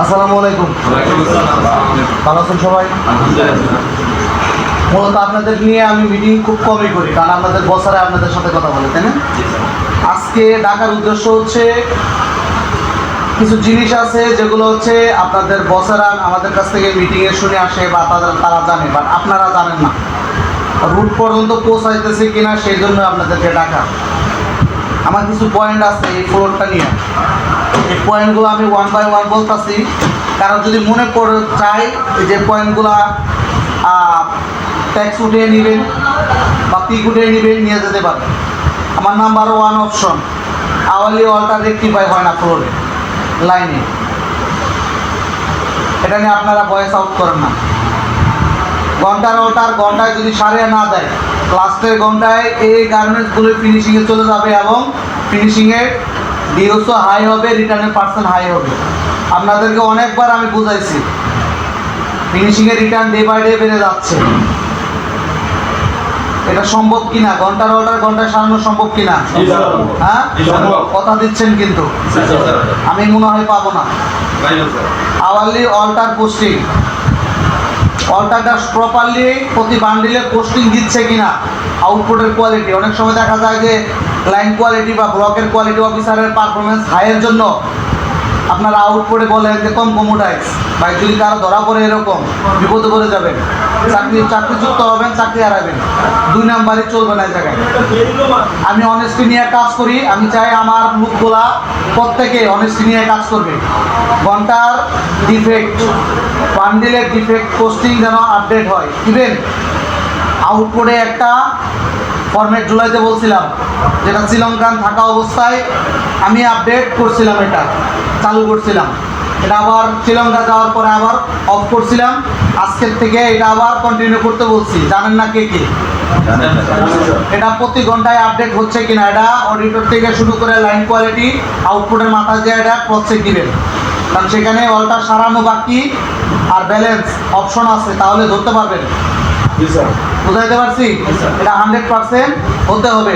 আসসালামু আলাইকুম। ভালো আছেন সবাই? মূলত আপনাদের নিয়ে আমি মিটিং খুব কমই করি, কারণ আপনাদের বসারে আপনাদের সাথে কথা বলে, তাই না? আজকে ডাকার উদ্দেশ্য হচ্ছে কিছু জিনিস আছে যেগুলো হচ্ছে আপনাদের বসারা আমাদের কাছ থেকে মিটিংয়ে শুনে আসে বা তারা জানে, বাট আপনারা জানেন না। রুট পর্যন্ত পৌঁছাইতেছে কিনা সেই জন্য আপনাদেরকে ডাকা। আমার কিছু পয়েন্ট আছে এই ফ্লোরটা নিয়ে, এই পয়েন্টগুলো আমি ওয়ান বাই ওয়ান বলতেছি, কারণ যদি মনে পড়ে চাই এই যে পয়েন্টগুলো ট্যাক্স উঠিয়ে নেবেন বা পিক উঠিয়ে নেবেন, নিয়ে যেতে পারেন। আমার number 1 option, hourly alter rectify হয় না ফ্লোরে লাইনে, এটা নিয়ে আপনারা ভয়েস আউট করেন না। ঘন্টার অল্টার ঘন্টায় যদি সারিয়ে না দেয়, লাস্টের ঘন্টায় এই গার্মেন্টসগুলো ফিনিশিংয়ে চলে যাবে এবং ফিনিশিংয়ের ডিওসও হাই হবে, রিটার্নের পার্সেন্ট হাই হবে। আপনাদেরকে অনেকবার আমি বুঝাইছি, ফিনিশিংয়ের রিটার্ন ডে বাই ডে বেড়ে যাচ্ছে। এটা সম্ভব কিনা, ঘন্টার অল্টার ঘন্টায় সারানো সম্ভব কিনা? হ্যাঁ, কথা দিচ্ছেন কিন্তু আমি মনে হয় পাবো না। আওয়ারলি অল্টার পোস্টিং, অল্টারটা প্রপারলি প্রতি বান্ডিলে পোস্টিং দিচ্ছে কিনা, আউটপুটের কোয়ালিটি। অনেক সময় দেখা যায় যে লাইন কোয়ালিটি বা ব্লকের কোয়ালিটি অফিসারের পারফরমেন্স হাইয়ের জন্য আপনারা আউটপুটে বলেন যে কম কমোডাইজ, ভাই যদি কারো ধরা পড়ে এরকম বিপদে পড়ে যাবেন, চাকরিযুক্ত হবেন, চাকরি হারাবেন, 2 নাম্বারই চলবে না এই জায়গায়। আমি অনেস্টি নিয়ে কাজ করি, আমি চাই আমার লোকগুলা প্রত্যেকে অনেস্টি নিয়ে কাজ করবে। ঘন্টার ডিফেক্ট, বান্ডিলের ডিফেক্ট পোস্টিং যেন আপডেট হয়। ইভেন আউটপুটে একটা ফরম্যাট জুলাইতে বলছিলাম, যেটা শ্রীলঙ্কান থাকা অবস্থায় আমি আপডেট করছিলাম, এটা চালু করছিলাম, এটা আবার শ্রীলঙ্কা যাওয়ার পরে আবার অফ করছিলাম। আজকের থেকে এটা আবার কন্টিনিউ করতে বলছি। জানেন না কে কে? এটা প্রতি ঘন্টায় আপডেট হচ্ছে কিনা, এটা অডিটর থেকে শুরু করে লাইন কোয়ালিটি আউটপুটের মাথায় যে এটা ক্রস চেক দিবেন, কারণ সেখানে অল্টার সারানো বাকি আর ব্যালেন্স অপশন আছে, তাহলে ধরতে পারবেন। বুঝাইতে পারছি? এটা 100% হতে হবে।